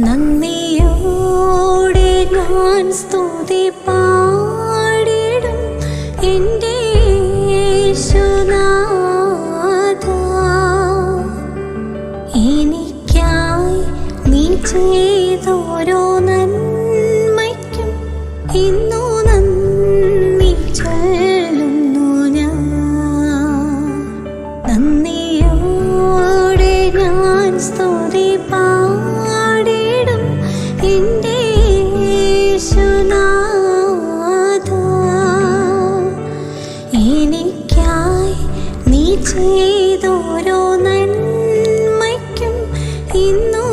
നന്ദിയോടെ ഞാൻ സ്തുതി പാടിടും എൻ്റെ യേശുനാഥാ. എനിക്കായി നീ ചെയ്തോരോ നന്മയ്ക്കും ഇന്നു നന്ദി ചൊല്ലുന്നു ഞാൻ. നന്ദിയോടെ ഞാൻ സ്തുതി പാടിടും എൻ്റെ യേശുനാഥാ. എനിക്കായി നീ ചെയ്തോരോ നന്മയ്ക്കും ഇന്നു